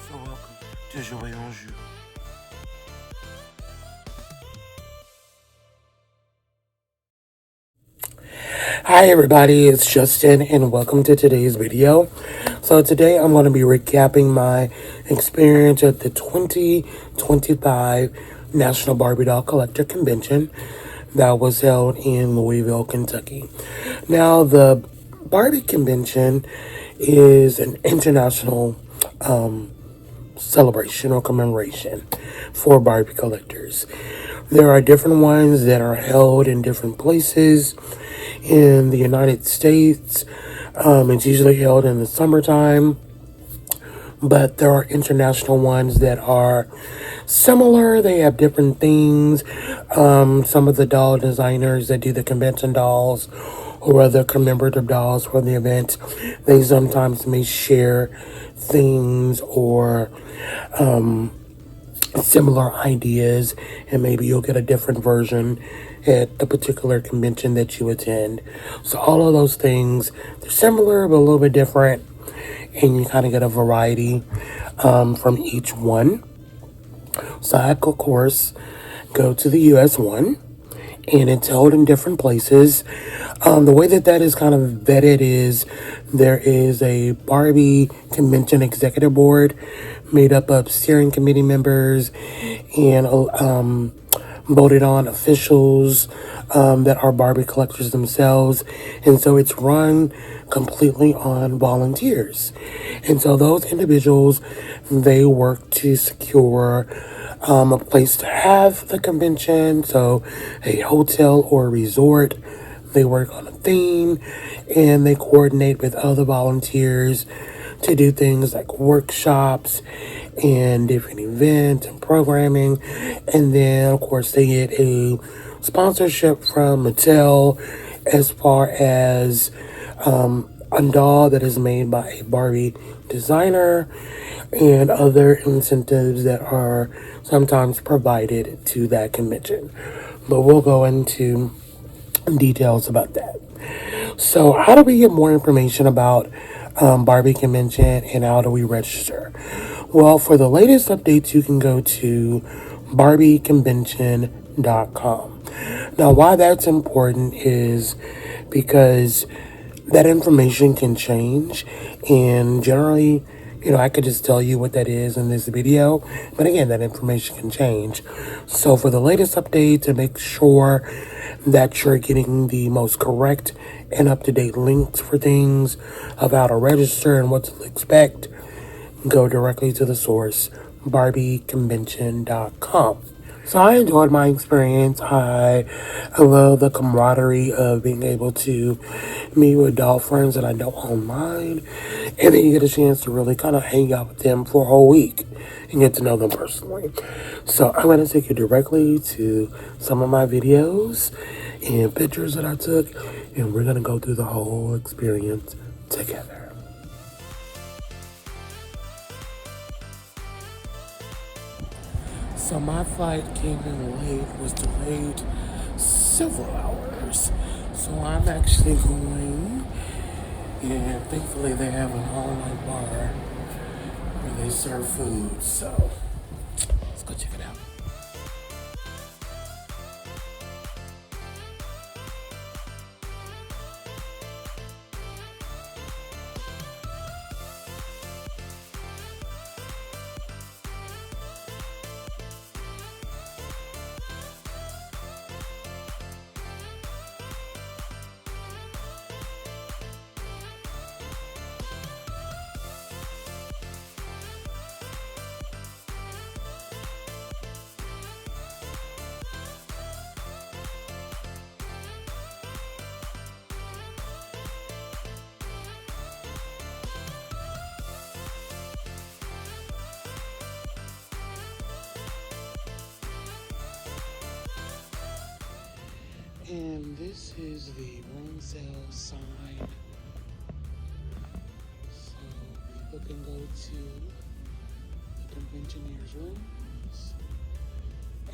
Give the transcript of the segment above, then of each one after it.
So welcome to Jouets. Hi everybody, it's Justin and welcome to today's video. So today I'm going to be recapping my experience at the 2025 National Barbie Doll Collector Convention that was held in Louisville, Kentucky. Now the Barbie Convention is an international celebration or commemoration for Barbie collectors. There are different ones that are held in different places in the United States. It's usually held in the summertime, but there are international ones that are similar. They have different themes. Some of the doll designers that do the convention dolls or other commemorative dolls for the event, they sometimes may share themes or similar ideas, and maybe you'll get a different version at the particular convention that you attend. So all of those things, they're similar but a little bit different, and you kind of get a variety from each one. So I, of course, go to the US one, and it's held in different places. The way that is kind of vetted is there is a Barbie Convention Executive Board made up of steering committee members and voted on officials that are Barbie collectors themselves. And so it's run completely on volunteers. And so those individuals, they work to secure a place to have the convention, so a hotel or a resort. They work on a theme and they coordinate with other volunteers to do things like workshops and different events and programming. And then, of course, they get a sponsorship from Mattel as far as a doll that is made by a Barbie designer and other incentives that are sometimes provided to that convention. But we'll go into details about that. So, how do we get more information about Barbie Convention and how do we register? Well, for the latest updates, you can go to barbieconvention.com. Now, why that's important is because that information can change, and generally, I could just tell you what that is in this video, but again, that information can change. So for the latest update, to make sure that you're getting the most correct and up-to-date links for things of how to register and what to expect, go directly to the source, barbieconvention.com. So I enjoyed my experience. I love the camaraderie of being able to meet with doll friends that I know online. And then you get a chance to really kind of hang out with them for a whole week and get to know them personally. So I'm going to take you directly to some of my videos and pictures that I took. And we're going to go through the whole experience together. So my flight came in late, was delayed several hours. So I'm actually going, and thankfully they have an all-night bar where they serve food. So let's go check it out. And this is the room sale sign. So people can go to the conventioneer's rooms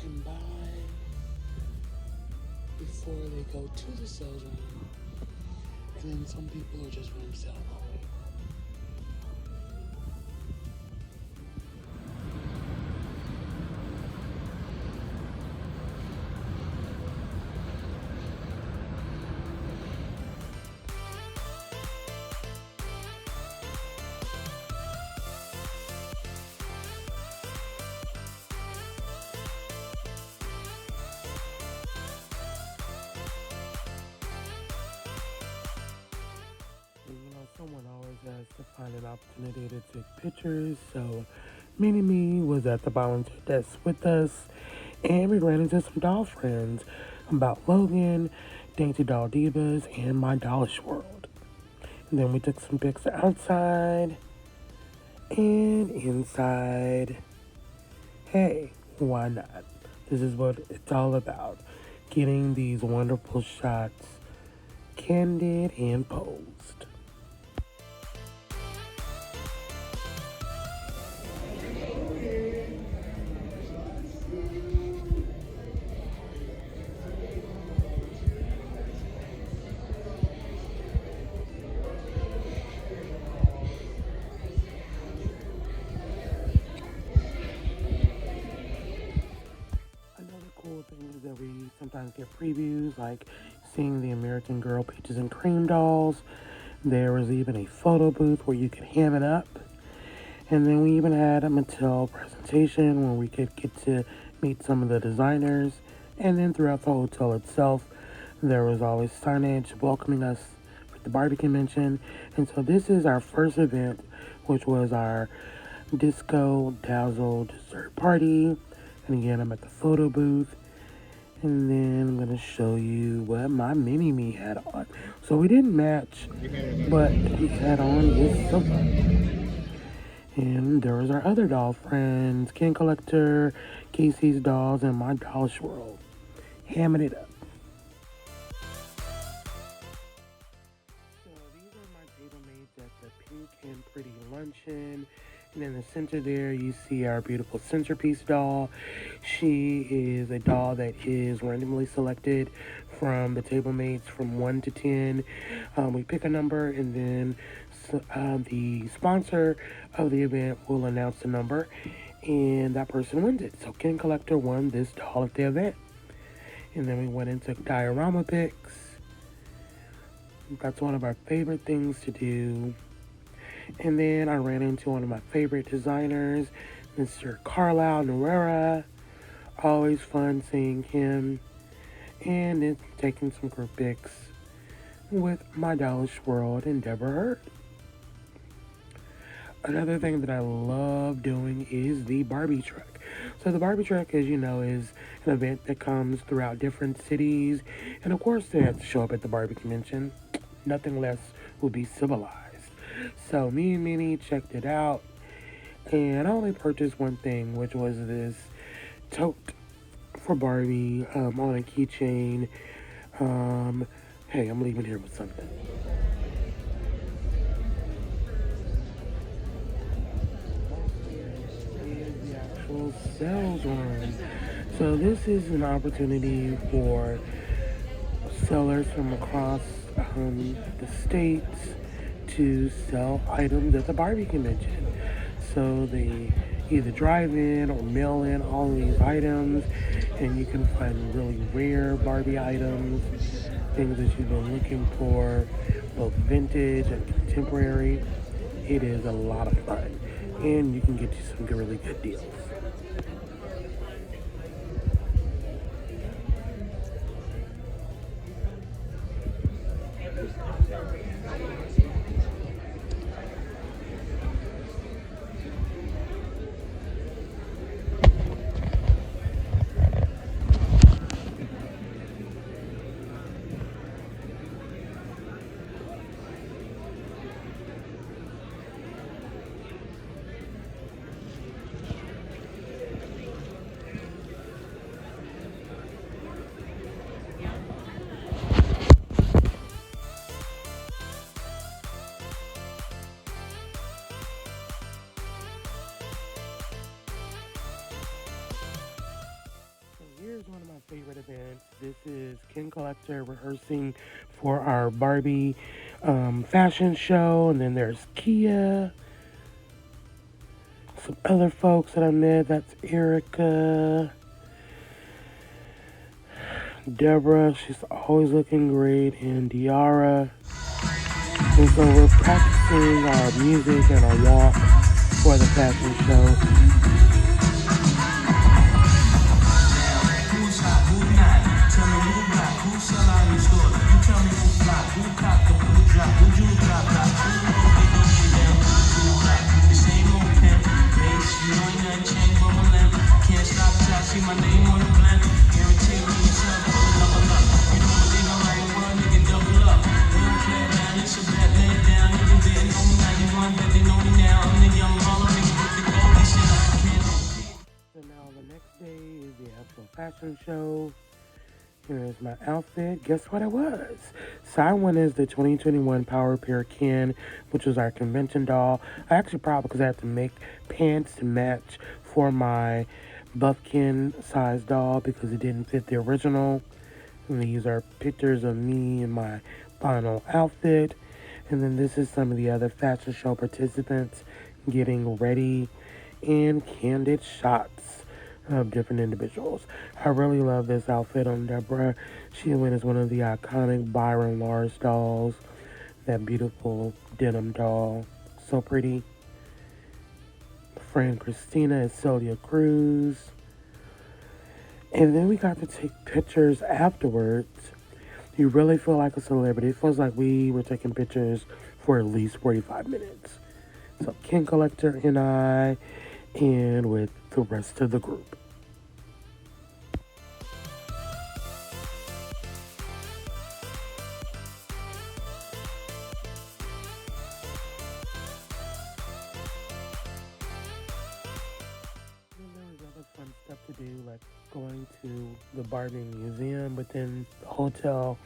and buy before they go to the sales room. And then some people are just room sale only. find an opportunity to take pictures. So Mini Me was at the volunteer desk with us, and we ran into some doll friends about Logan, Dainty Doll Divas, and My Dollish World. And then we took some pics outside and inside. Hey, why not? This is what it's all about. Getting these wonderful shots candid and posed. Another cool thing is that we sometimes get previews, like seeing the American Girl Peaches and Cream dolls. There was even a photo booth where you could ham it up. And then we even had a Mattel presentation where we could get to meet some of the designers. And then throughout the hotel itself, there was always signage welcoming us for the Barbie convention. And so this is our first event, which was our Disco Dazzle dessert party. And again, I'm at the photo booth. And then I'm going to show you what my mini me had on. So we didn't match, but he had on his sofa. And there was our other doll friends, Ken Collector, Casey's Dolls, and My Dollish World. Hamming it up. So these are my table mates at the Pink and Pretty Luncheon. And in the center there, you see our beautiful centerpiece doll. She is a doll that is randomly selected from the table mates from 1 to 10. We pick a number, and then the sponsor of the event will announce the number, and that person wins it. So Ken Collector won this doll at the event. And then we went and took diorama pics. That's one of our favorite things to do. And then I ran into one of my favorite designers, Mr. Carlisle Noguera. Always fun seeing him. And then taking some group pics with My Dollish World and Deborah Hurd. Another thing that I love doing is the Barbie truck. So the Barbie truck, as you know, is an event that comes throughout different cities. And of course, they have to show up at the Barbie convention. Nothing less would be civilized. So me and Minnie checked it out, and I only purchased one thing, which was this tote for Barbie on a keychain. Hey, I'm leaving here with something. Is the actual sales room. So this is an opportunity for sellers from across the states to sell items at the Barbie convention. So they either drive in or mail in all of these items, and you can find really rare Barbie items, things that you've been looking for, both vintage and contemporary. It is a lot of fun, and you can get you some really good deals. Here's one of my favorite events. This is Ken Collector rehearsing for our Barbie fashion show. And then there's Kia. Some other folks that I met. That's Erica. Deborah. She's always looking great. And Diara. And so we're practicing our music and our walk for the fashion show. fashion show. Here's my outfit. Guess what it was? So I went as the 2021 Power Pair Ken, which was our convention doll. I actually proud because I had to make pants to match for my Buffkin size doll because it didn't fit the original. And these are pictures of me in my final outfit. And then this is some of the other fashion show participants getting ready and candid shots of different individuals. I really love this outfit on Deborah. She went as one of the iconic Byron Lars dolls. That beautiful denim doll. So pretty. Friend Christina is Celia Cruz. And then we got to take pictures afterwards. You really feel like a celebrity. It feels like we were taking pictures for at least 45 minutes. So Ken Collector and I, and with the rest of the group. And there was other fun stuff to do, like going to the Barbie Museum within the hotel.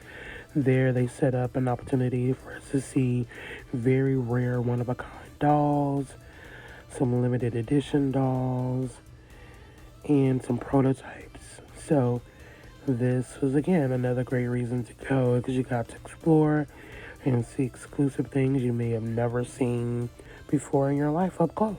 There, they set up an opportunity for us to see very rare, one of a kind dolls, some limited edition dolls, and some prototypes. So, this was again another great reason to go because you got to explore and see exclusive things you may have never seen before in your life up close.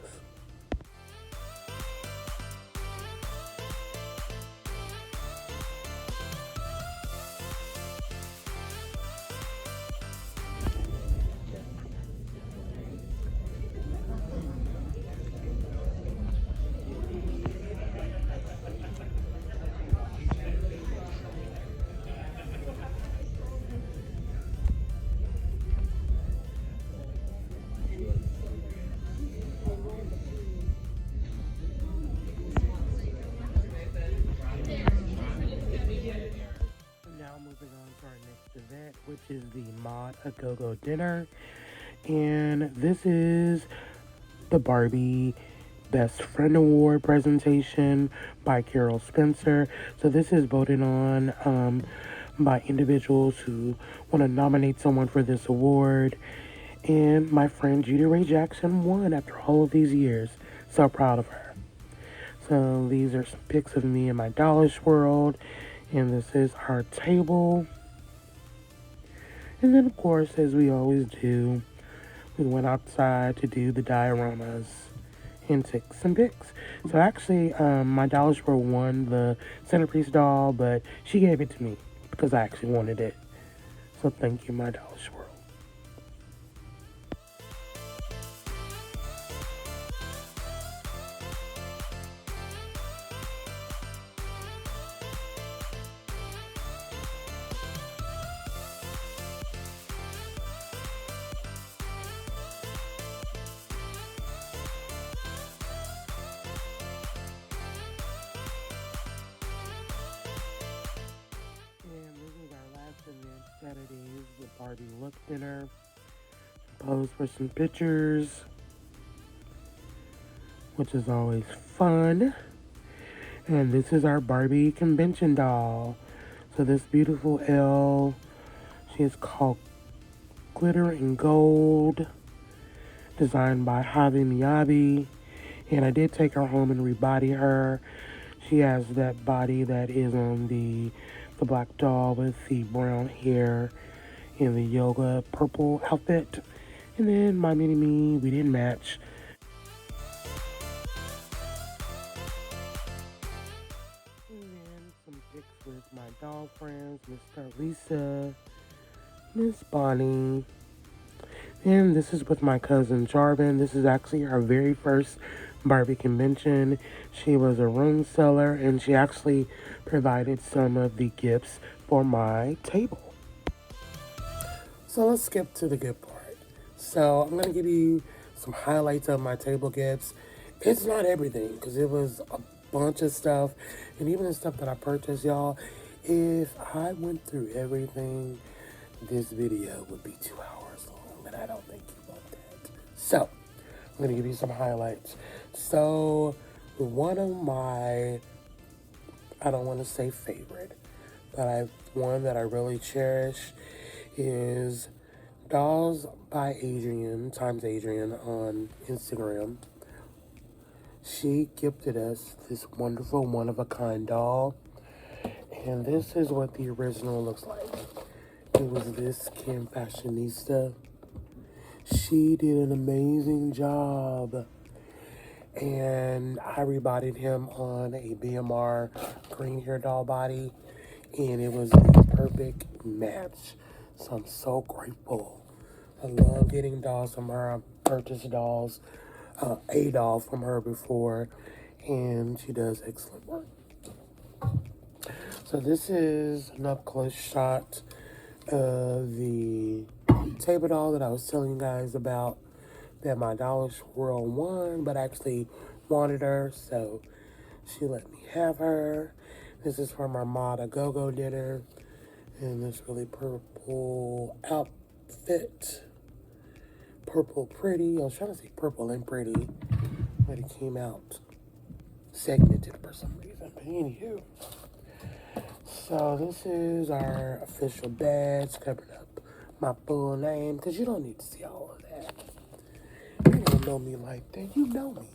Now moving on to our next event, which is the Mod A Go Go Dinner. And this is the Barbie Best Friend Award presentation by Carol Spencer. So this is voted on by individuals who want to nominate someone for this award. And my friend Judy Ray Jackson won after all of these years. So proud of her. So these are some pics of me in my Dollish world. And this is our table. And then, of course, as we always do, we went outside to do the dioramas and take some pics. So actually, my Dollish World won the centerpiece doll, but she gave it to me because I actually wanted it. So thank you, my Dollish World. And this is our last event, Saturdays, the Barbie Look Dinner. Pose for some pictures, which is always fun. And this is our Barbie convention doll. So this beautiful Elle, she is called Glitter and Gold, designed by Javi Miyabi. And I did take her home and rebody her. She has that body that is on the black doll with the brown hair and the yoga purple outfit. And then my mini me, we didn't match. And then some pics with my doll friends, Mr. Lisa, Miss Bonnie. And this is with my cousin Jarvin. This is actually her very first Barbie convention. She was a room seller and she actually provided some of the gifts for my table. So let's skip to the good part. So I'm going to give you some highlights of my table gifts. It's not everything because it was a bunch of stuff. And even the stuff that I purchased, y'all, if I went through everything, this video would be 2 hours long. And I don't think you want that. So I'm going to give you some highlights. So one of my I don't want to say favorite, but one that I really cherish is Dolls by Adrian, times Adrian on Instagram. She gifted us this wonderful one-of-a-kind doll, and this is what the original looks like. It was this Kim Fashionista. She did an amazing job, and I rebodied him on a BMR green hair doll body, and it was the perfect match. So I'm so grateful. I love getting dolls from her. I've purchased a doll from her before, and she does excellent work. So this is an up close shot of the table doll that I was telling you guys about that my Dollar Swirl won, but I actually wanted her, so she let me have her. This is from our Mod a Go-Go dinner, and this really purple outfit. Purple pretty. I was trying to say purple and pretty, but it came out segmented for some reason. But anywho, so this is our official badge covering up my full name, because you don't need to see all of that. You don't know me like that. You know me,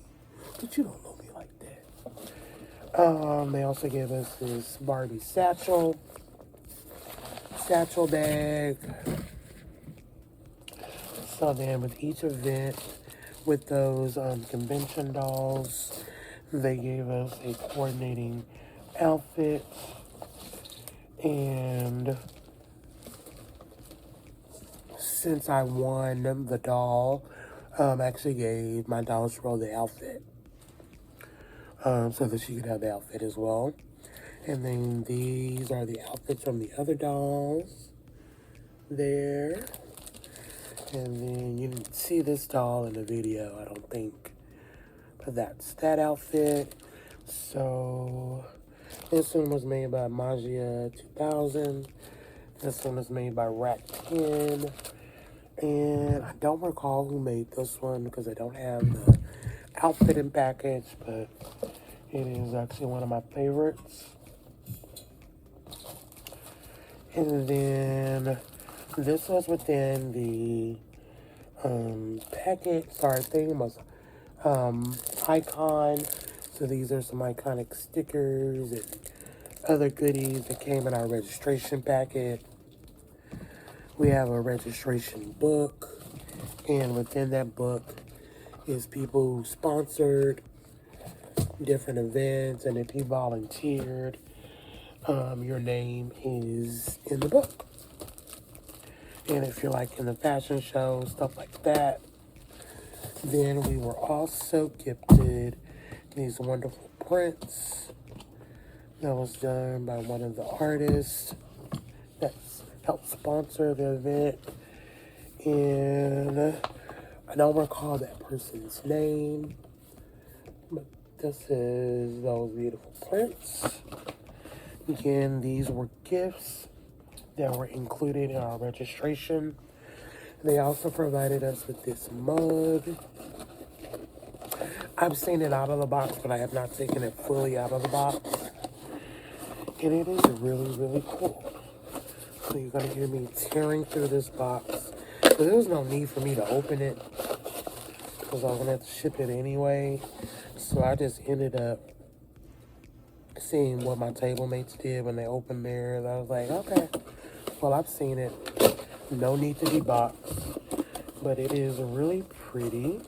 but you don't know me like that. They also gave us this Barbie satchel bag. So then with each event, with those convention dolls, they gave us a coordinating outfit, and since I won the doll, I actually gave my Dollar Swirl the outfit, so that she could have the outfit as well. And then these are the outfits from the other dolls there. And then you didn't see this doll in the video, I don't think. But that's that outfit. So this one was made by Magia 2000. This one was made by Rack 10. And I don't recall who made this one because I don't have the outfit and package, but it is actually one of my favorites. And then this was within the packet. Thing was icon. So these are some iconic stickers and other goodies that came in our registration packet. We have a registration book, and within that book is people who sponsored different events, and if you volunteered, your name is in the book. And if you're like in the fashion show, stuff like that, then we were also gifted these wonderful prints that was done by one of the artists that's helped sponsor the event. And I don't recall that person's name, but this is those beautiful prints. Again, these were gifts that were included in our registration. They also provided us with this mug. I've seen it out of the box, but I have not taken it fully out of the box. And it is really, really cool. So you're going to hear me tearing through this box. So there was no need for me to open it, because I was going to have to ship it anyway. So I just ended up seeing what my table mates did when they opened theirs. I was like, okay, well, I've seen it. No need to debox. But it is really pretty.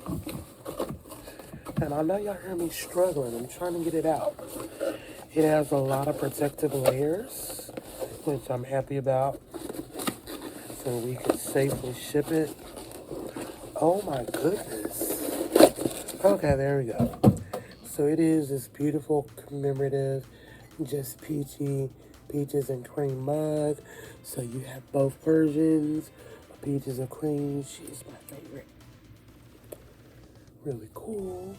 And I know y'all hear me struggling. I'm trying to get it out. It has a lot of protective layers, which I'm happy about. So we can safely ship it. Oh my goodness. Okay, there we go. So it is this beautiful commemorative Just Peaches and Cream mug. So you have both versions of Peaches and Cream. She's my favorite. Really cool.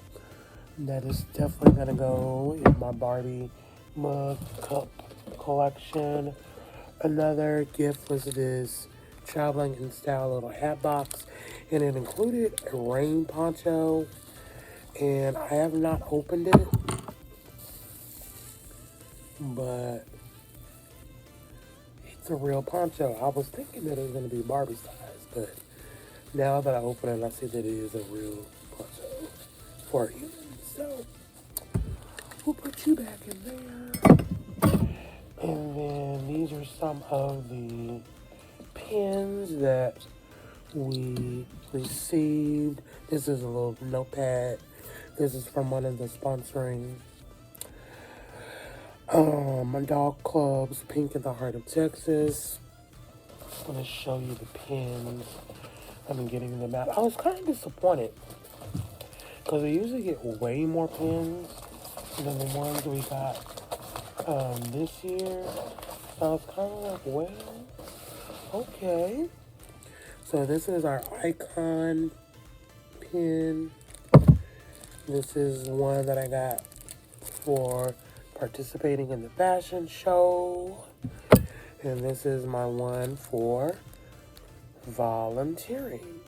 And that is definitely gonna go in my Barbie mug cup collection. Another gift was this traveling in style little hat box, and it included a rain poncho, and I have not opened it. but it's a real poncho. I was thinking that it was going to be Barbie size, but now that I open it, I see that it is a real poncho for a human. So we'll put you back in there. And then these are some of the pins that we received. This is a little notepad. This is from one of the sponsoring dog clubs, Pink in the Heart of Texas. I'm going to show you the pins. I've been getting them out. I was kind of disappointed because we usually get way more pins than the ones we got this year. So I was kind of like, well, okay. So this is our icon pin. This is one that I got for participating in the fashion show. And this is my one for volunteering.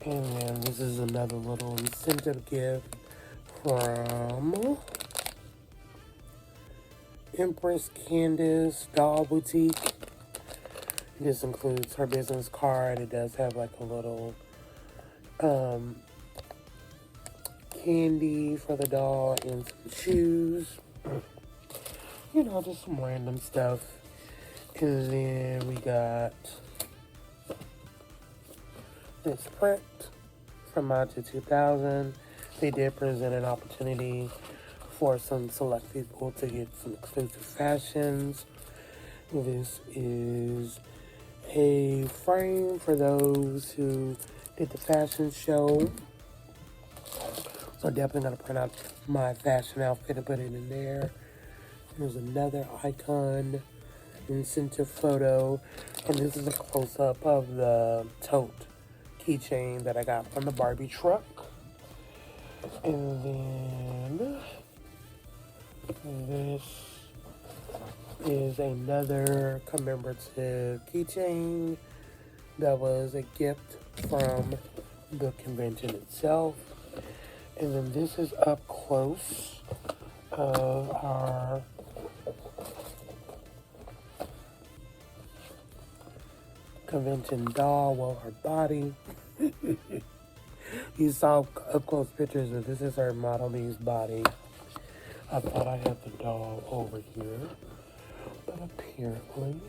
And then this is another little incentive gift from Empress Candace Doll Boutique. This includes her business card. It does have like a little candy for the doll and some shoes. You know, just some random stuff. And then we got this print from Monte 2000. They did present an opportunity for some select people to get some exclusive fashions. This is a frame for those who did the fashion show. So definitely gonna print out my fashion outfit and put it in there. There's another icon incentive photo, and this is a close-up of the tote keychain that I got from the Barbie truck. And then this is another commemorative keychain that was a gift from the convention itself. And then this is up close of our convention doll, well, her body. You saw up close pictures of this is her Model B's body. I thought I had the doll over here, but apparently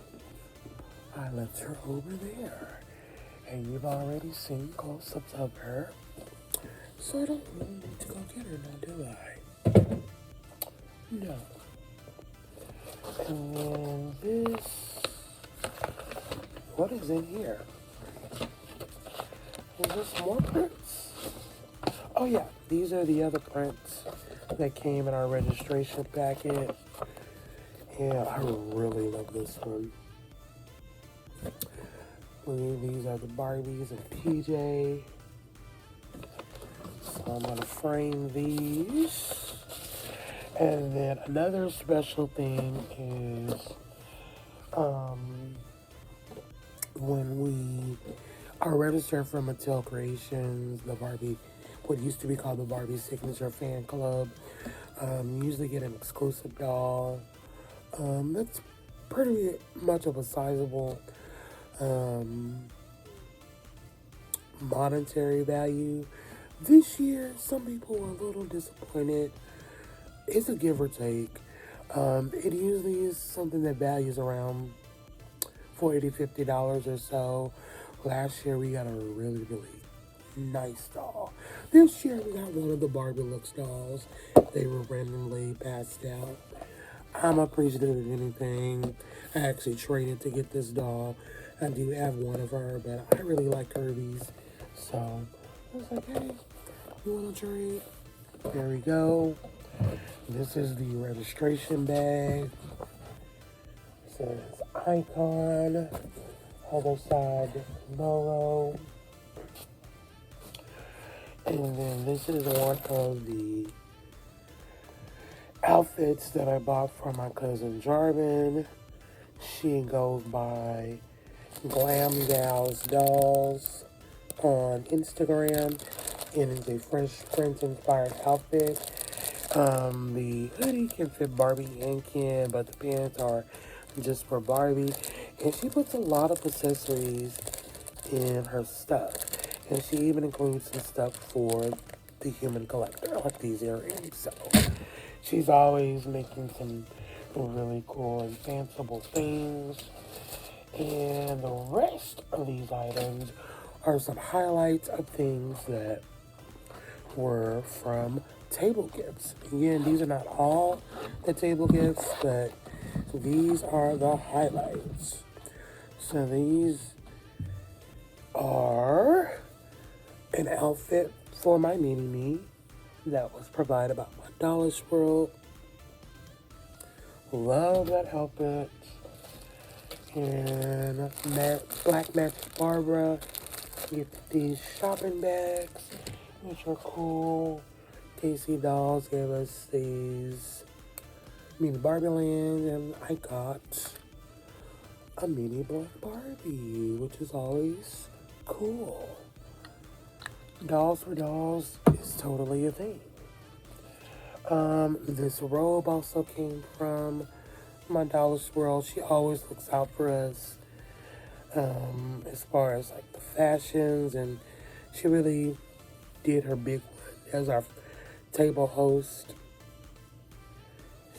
I left her over there. And you've already seen close-ups of her, so I don't really need to go get her now, do I? No. And then this, what is in here? Is this more prints? Oh yeah, these are the other prints that came in our registration packet. Yeah, I really love this one. These are the Barbies and PJ. So I'm gonna frame these. And then another special thing is when we are registered for Mattel Creations, the Barbie, what used to be called the Barbie Signature Fan Club, you usually get an exclusive doll. That's pretty much of a sizable monetary value. This year, some people were a little disappointed. It's a give or take. It usually is something that values around $40, $50 or so. Last year, we got a really, really nice doll. This year, we got one of the Barbie Looks dolls. They were randomly passed out. I'm appreciative of anything. I actually traded to get this doll. I do have one of her, but I really like Kirby's. So I was like, hey, you want to trade? There we go. This is the registration bag. It says icon. Other side logo. And then this is one of the outfits that I bought for my cousin Jarvin. She goes by Glam Gals Dolls on Instagram. It is a French Prince inspired outfit. The hoodie can fit Barbie and Ken, but the pants are just for Barbie. And she puts a lot of accessories in her stuff. And she even includes some stuff for the human collector, like these earrings. So she's always making some really cool and fanciful things. And the rest of these items are some highlights of things that were from table gifts. Again, these are not all the table gifts, but these are the highlights. So these are an outfit for my mini-me that was provided by my Dollar Swirl. Love that outfit. And Black Magic Barbara. You get these shopping bags, which are cool. Casey Dolls gave us these mini Barbie Land, and I got a mini Black Barbie, which is always cool. Dolls for dolls is totally a thing. This robe also came from my Dollar Swirl. She always looks out for us as far as like the fashions, and she really did her big one as our table host.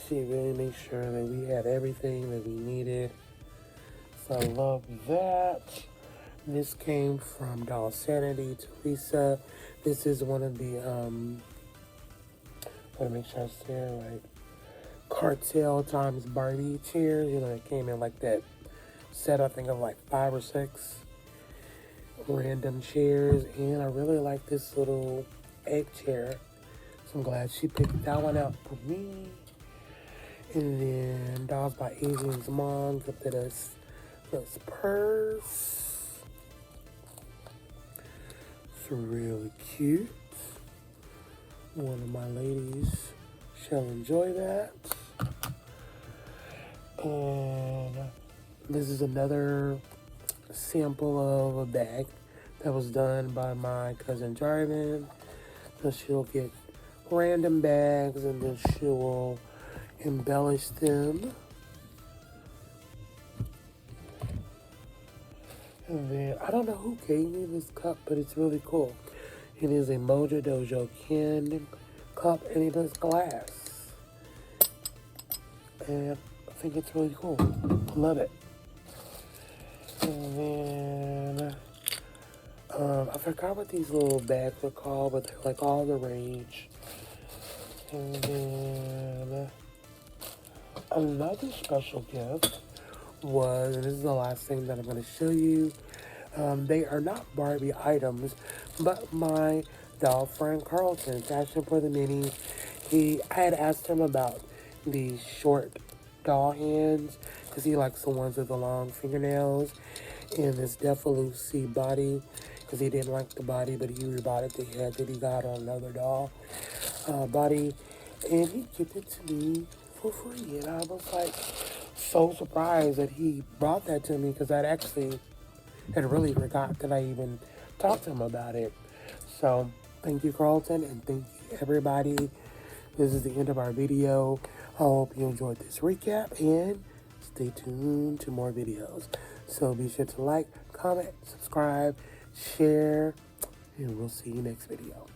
She really made sure that we had everything that we needed. So I love that. This came from Dollar Sanity, Teresa. This is one of the let me make sure I say it right. Cartel times Barbie chairs. You know, it came in like that set, I think, of like 5 or 6 random chairs. And I really like this little egg chair. So I'm glad she picked that one out for me. And then Dolls by Asian's mom gifted us this purse. It's really cute. One of my ladies shall enjoy that. And this is another sample of a bag that was done by my cousin Jarvin. So she'll get random bags and then she will embellish them. And then I don't know who gave me this cup, but it's really cool. It is a Mojo Dojo Ken cup, and it is glass. And I think it's really cool. I love it. And then I forgot what these little bags are called, but they're like all the rage. And then another special gift was, and this is the last thing that I'm going to show you. They are not Barbie items, but my doll friend Carlton, Fashion for the Mini. I had asked him about these short doll hands because he likes the ones with the long fingernails, and this Defalucy body because he didn't like the body, but he rebought the head that he got on another doll body, and he gave it to me for free, and I was like so surprised that he brought that to me because I'd actually had really forgot that I even talked to him about it. So thank you, Carlton, and thank you, everybody. This is the end of our video. I hope you enjoyed this recap, and stay tuned to more videos. So be sure to like, comment, subscribe, share, and we'll see you next video.